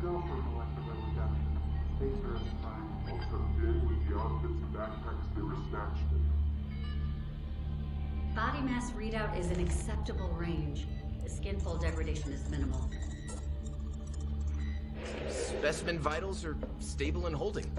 go for molecular reduction. Thanks for the time. Also did with the outfits and backpacks they were snatched in. Body mass readout is an acceptable range. The skin fold degradation is minimal. Specimen vitals are stable and holding.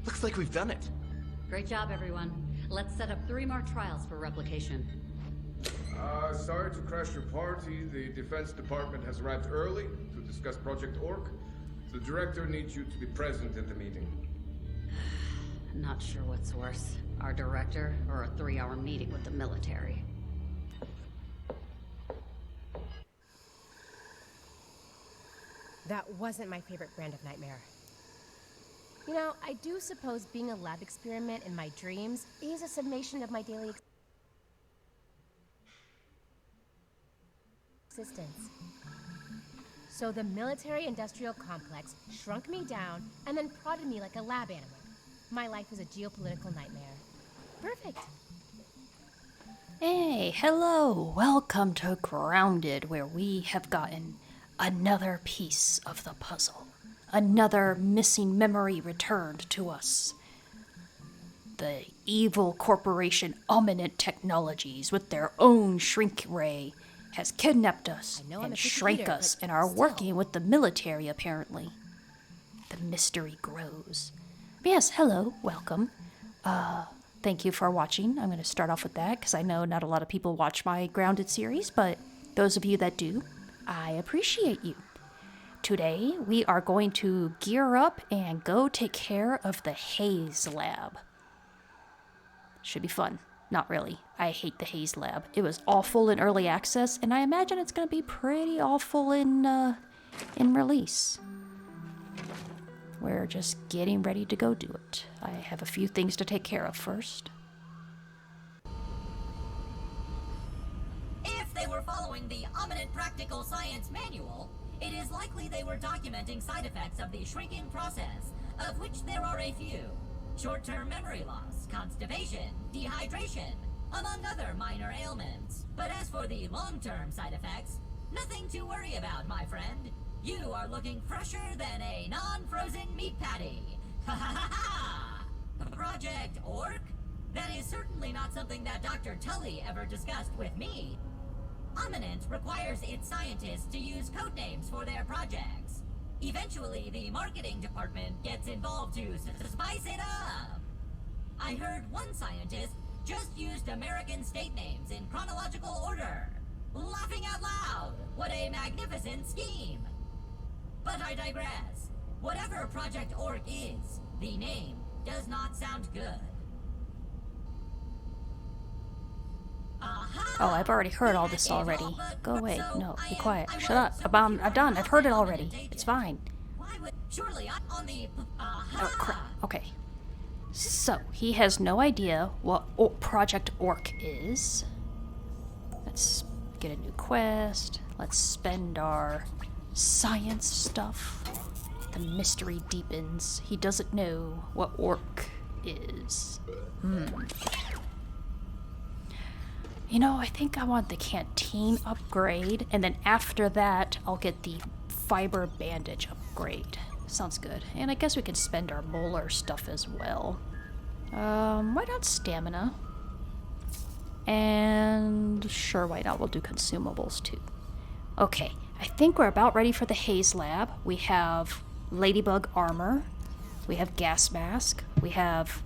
Looks like we've done it. Great job, everyone. Let's set up 3 more trials for replication. Sorry to crash your party. The Defense Department has arrived early to discuss Project Orc. The director needs you to be present at the meeting. Not sure what's worse, our director or a 3-hour meeting with the military. That wasn't my favorite brand of nightmare. You know, I do suppose being a lab experiment in my dreams is a summation of my daily existence. So the military-industrial complex shrunk me down and then prodded me like a lab animal. My life is a geopolitical nightmare. Perfect. Hey, hello! Welcome to Grounded, where we have gotten another piece of the puzzle. Another missing memory returned to us. The evil corporation Ominent Technologies, with their own shrink ray, has kidnapped us and shrank us and are working with the military, apparently. The mystery grows. Yes, hello, welcome. Thank you for watching. I'm going to start off with that, because I know not a lot of people watch my Grounded series, but those of you that do, I appreciate you. Today, we are going to gear up and go take care of the Haze Lab. Should be fun. Not really. I hate the Haze Lab. It was awful in early access, and I imagine it's going to be pretty awful in release. We're just getting ready to go do it. I have a few things to take care of first. If they were following the Ominent Practical Science Manual, it is likely they were documenting side effects of the shrinking process, of which there are a few. Short-term memory loss, constipation, dehydration, among other minor ailments. But as for the long-term side effects, nothing to worry about, my friend. You are looking fresher than a non-frozen meat patty. Ha ha ha ha! Project Orc? That is certainly not something that Dr. Tully ever discussed with me. Ominent requires its scientists to use codenames for their projects. Eventually, the marketing department gets involved to spice it up. I heard one scientist just used American state names in chronological order. Laughing out loud! What a magnificent scheme! But I digress. Whatever Project Orc is, the name does not sound good. Aha! Oh, I've already heard all this already. Go away. No, be quiet. Shut up. I'm done. I've heard it already. It's fine. Surely on the Oh, crap. Okay. So, he has no idea what Project Orc is. Let's get a new quest. Let's spend our science stuff. The mystery deepens. He doesn't know what Orc is. You know, I think I want the canteen upgrade, and then after that, I'll get the fiber bandage upgrade. Sounds good. And I guess we can spend our molar stuff as well. Why not stamina? And sure, why not? We'll do consumables too. Okay, I think we're about ready for the Haze Lab. We have ladybug armor. We have gas mask. We have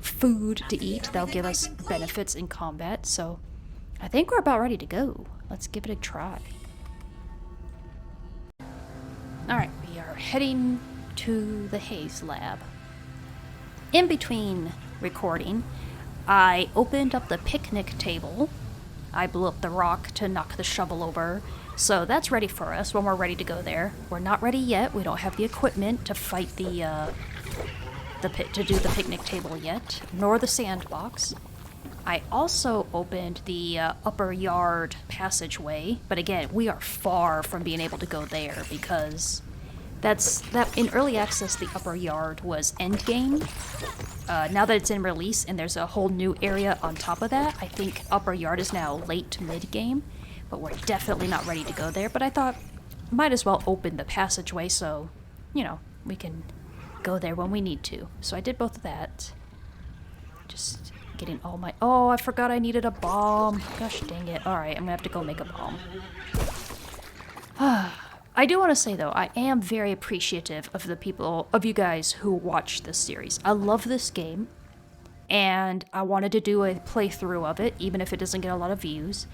food to eat. That'll give us benefits in combat. So I think we're about ready to go. Let's give it a try. Alright, we are heading to the Haze Lab. In between recording, I opened up the picnic table. I blew up the rock to knock the shovel over. So that's ready for us when we're ready to go there. We're not ready yet. We don't have the equipment to fight to do the picnic table yet, nor the sandbox. I also opened the upper yard passageway, but again, we are far from being able to go there because that in early access the upper yard was endgame. Now that it's in release and there's a whole new area on top of that, I think upper yard is now late to mid game, but we're definitely not ready to go there. But I thought, might as well open the passageway so, you know, we can go there when we need to. So I did both of that. Just getting all my... Oh, I forgot I needed a bomb. Gosh dang it. Alright, I'm gonna have to go make a bomb. I do want to say, though, I am very appreciative of the people, of you guys who watch this series. I love this game, and I wanted to do a playthrough of it, even if it doesn't get a lot of views.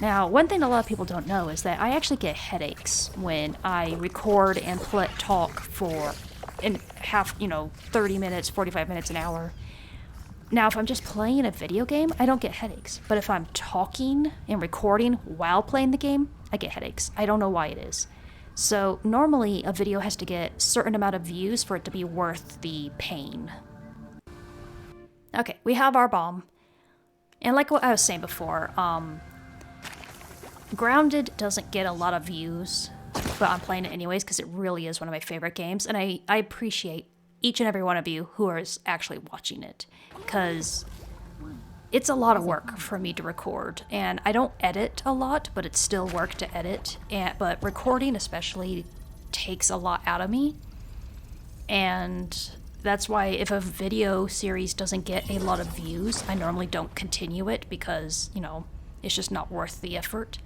Now, one thing a lot of people don't know is that I actually get headaches when I record and talk for 30 minutes, 45 minutes, an hour. Now, if I'm just playing a video game, I don't get headaches. But if I'm talking and recording while playing the game, I get headaches. I don't know why it is. So normally a video has to get a certain amount of views for it to be worth the pain. Okay, we have our bomb. And like what I was saying before, Grounded doesn't get a lot of views, but I'm playing it anyways because it really is one of my favorite games. And I appreciate each and every one of you who is actually watching it, because it's a lot of work for me to record, and I don't edit a lot, but it's still work to edit. But recording especially takes a lot out of me, and that's why if a video series doesn't get a lot of views, I normally don't continue it because, you know, it's just not worth the effort.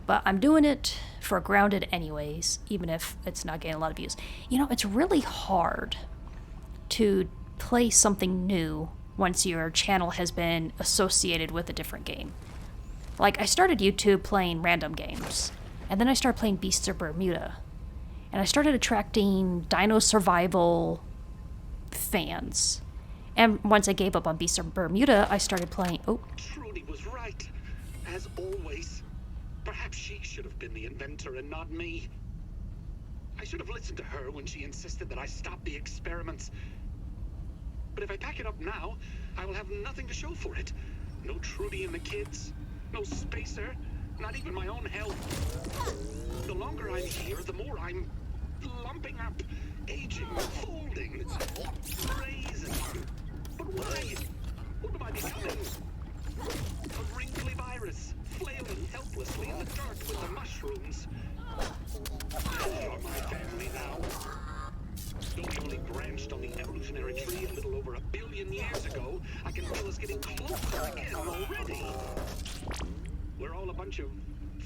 But I'm doing it for Grounded anyways, even if it's not getting a lot of views. You know, it's really hard to play something new once your channel has been associated with a different game. Like, I started YouTube playing random games, and then I started playing Beasts of Bermuda, and I started attracting Dino Survival fans. And once I gave up on Beasts of Bermuda, I started playing... Oh. Trudy was right, as always. Perhaps she should have been the inventor and not me. I should have listened to her when she insisted that I stop the experiments. But if I pack it up now, I will have nothing to show for it. No Trudy and the kids, no spacer, not even my own health. The longer I'm here, the more I'm lumping up, aging, folding, raising. But why? What am I becoming? A wrinkly virus, flailing helplessly in the dirt with the mushrooms. You're my family now. Though we only branched on the evolutionary tree a little over 1 billion years ago, I can feel us getting closer again already. We're all a bunch of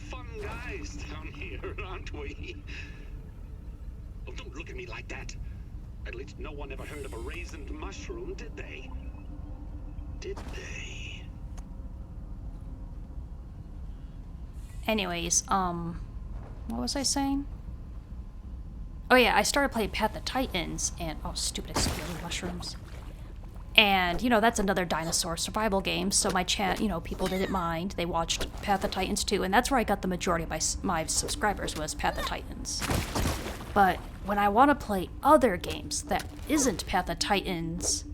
fun guys down here, aren't we? Oh, don't look at me like that. At least no one ever heard of a raisined mushroom, did they? Did they? Anyways, what was I saying? Oh yeah, I started playing Path of Titans, and oh, stupid exploding mushrooms. And, you know, that's another dinosaur survival game, so my people didn't mind. They watched Path of Titans too, and that's where I got the majority of my subscribers, was Path of Titans. But when I want to play other games that isn't Path of Titans,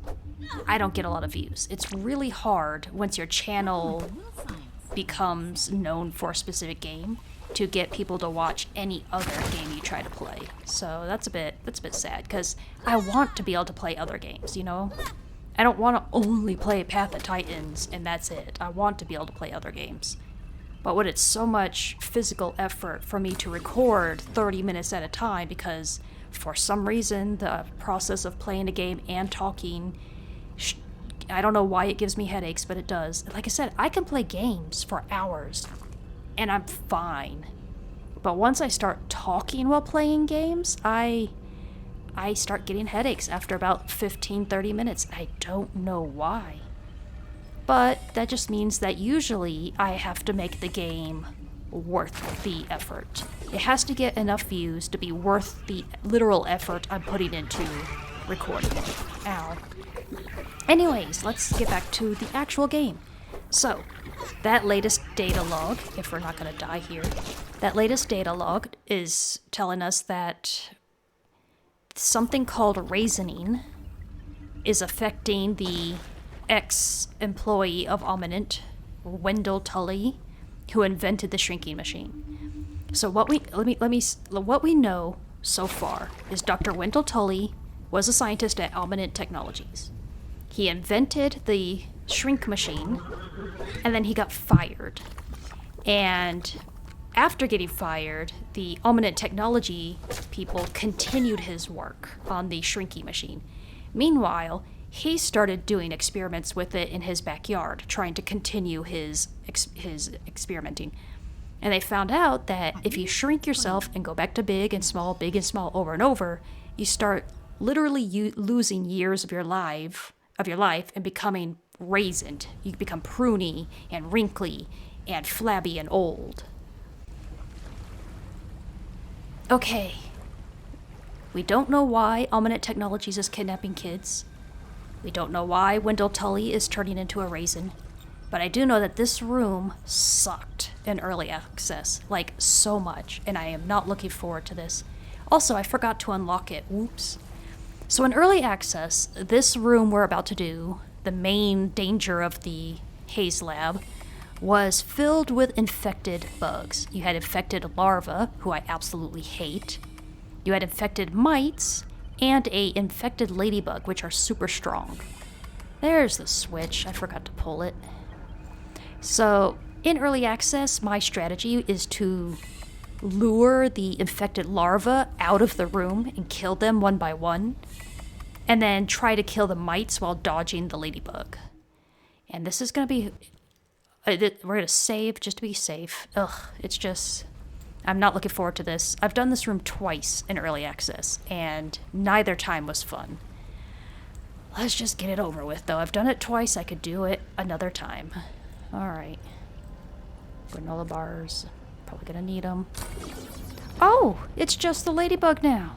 I don't get a lot of views. It's really hard once your channel becomes known for a specific game to get people to watch any other game you try to play. So that's a bit sad, because I want to be able to play other games, you know? I don't want to only play Path of Titans and that's it. I want to be able to play other games. But when it's so much physical effort for me to record 30 minutes at a time, because for some reason the process of playing a game and talking, I don't know why it gives me headaches, but it does. Like I said, I can play games for hours and I'm fine. But once I start talking while playing games, I start getting headaches after about 15-30 minutes. I don't know why. But that just means that usually I have to make the game worth the effort. It has to get enough views to be worth the literal effort I'm putting into recording. Ow. Anyways, let's get back to the actual game. So, that latest data log, if we're not going to die here, that latest data log is telling us that something called raisining is affecting the ex-employee of Ominent, Wendell Tully, who invented the shrinking machine. So what we know so far is Dr. Wendell Tully was a scientist at Ominent Technologies. He invented the shrink machine, and then he got fired. And after getting fired, the Omninent Technology people continued his work on the shrinking machine. Meanwhile, he started doing experiments with it in his backyard, trying to continue his experimenting. And they found out that if you shrink yourself and go back to big and small over and over, you start literally losing years of your life and becoming raisined. You become pruny and wrinkly and flabby and old. Okay. We don't know why Omninent Technologies is kidnapping kids. We don't know why Wendell Tully is turning into a raisin. But I do know that this room sucked in early access. Like, so much. And I am not looking forward to this. Also, I forgot to unlock it. Whoops. So in early access, this room we're about to do, the main danger of the Haze Lab, was filled with infected bugs. You had infected larvae, who I absolutely hate. You had infected mites, and a infected ladybug, which are super strong. There's the switch. I forgot to pull it. So, in early access, my strategy is to lure the infected larvae out of the room and kill them one by one, and then try to kill the mites while dodging the ladybug. And this is going to be... we're going to save just to be safe. Ugh, it's just... I'm not looking forward to this. I've done this room twice in early access, and neither time was fun. Let's just get it over with, though. I've done it twice, I could do it another time. Alright. Granola bars. Probably gonna need them. Oh! It's just the ladybug now!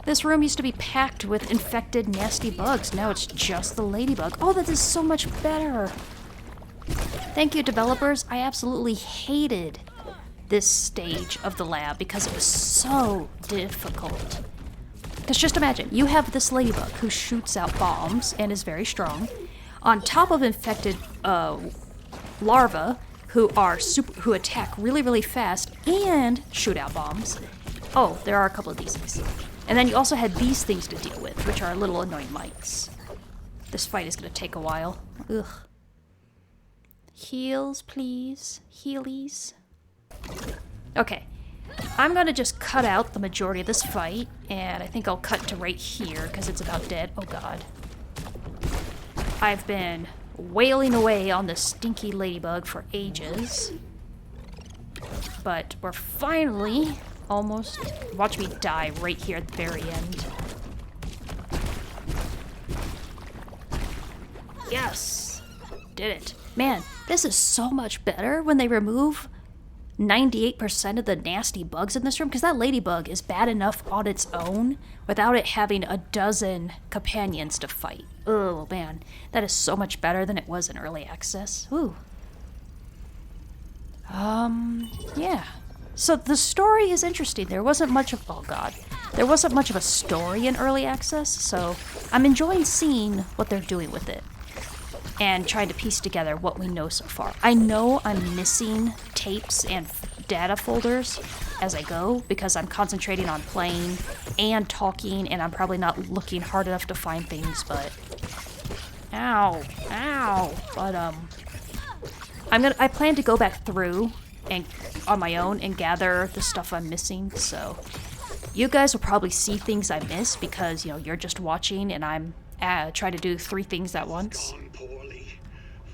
This room used to be packed with infected, nasty bugs. Now it's just the ladybug. Oh, that is so much better! Thank you, developers. I absolutely hated this stage of the lab because it was so difficult. Because just imagine, you have this ladybug who shoots out bombs and is very strong, on top of infected larvae who attack really, really fast and shoot out bombs. Oh, there are a couple of these things. And then you also had these things to deal with, which are little annoying mites. This fight is going to take a while. Ugh. Heals, please. Healies. Okay. I'm going to just cut out the majority of this fight, and I think I'll cut to right here, because it's about dead. Oh god. I've been wailing away on this stinky ladybug for ages. But we're finally almost... Watch me die right here at the very end. Yes! Did it. Man, this is so much better when they remove 98% of the nasty bugs in this room, because that ladybug is bad enough on its own without it having a dozen companions to fight. Oh man, that is so much better than it was in early access. Ooh. Yeah. So the story is interesting. There wasn't much of... Oh god. There wasn't much of a story in early access, so I'm enjoying seeing what they're doing with it and trying to piece together what we know so far. I know I'm missing tapes and data folders as I go because I'm concentrating on playing and talking, and I'm probably not looking hard enough to find things, but... Ow. Ow. But, I plan to go back through and on my own and gather the stuff I'm missing, so you guys will probably see things I miss because, you know, you're just watching and I'm trying to do 3 things at once. Gone poorly.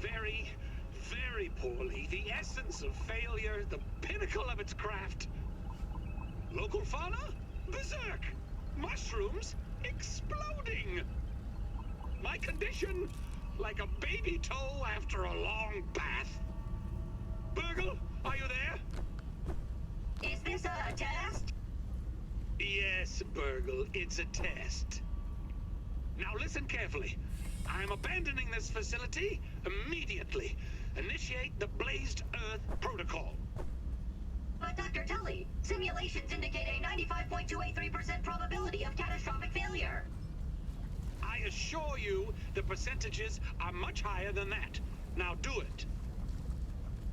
Very, very poorly. The essence of failure, the pinnacle of its craft. Local fauna? Berserk. Mushrooms? Exploding. My condition? Like a baby toe after a long bath. Burgle, are you there? Is this a test? Yes, Burgle, it's a test. Now listen carefully. I'm abandoning this facility immediately. Initiate the Blazed Earth Protocol. But Dr. Tully, simulations indicate a 95.283% probability of catastrophic failure. I assure you the percentages are much higher than that. Now do it.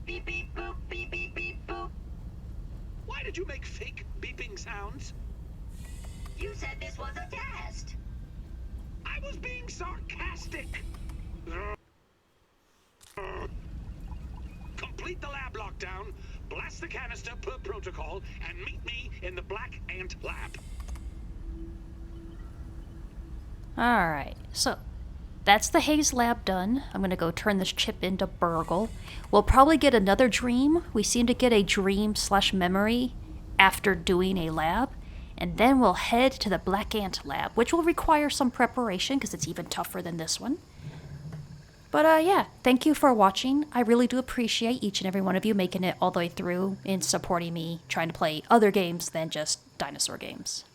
Beep beep boop, beep beep beep boop. Why did you make fake beeping sounds? You said this was a test. I was being sarcastic. Complete the lab lockdown, blast the canister per protocol, and meet me in the Black Ant Lab. Alright, so that's the Haze Lab done. I'm gonna go turn this chip into Burgle. We'll probably get another dream. We seem to get a dream/memory after doing a lab. And then we'll head to the Black Ant Lab, which will require some preparation because it's even tougher than this one. But yeah, thank you for watching. I really do appreciate each and every one of you making it all the way through and supporting me trying to play other games than just dinosaur games.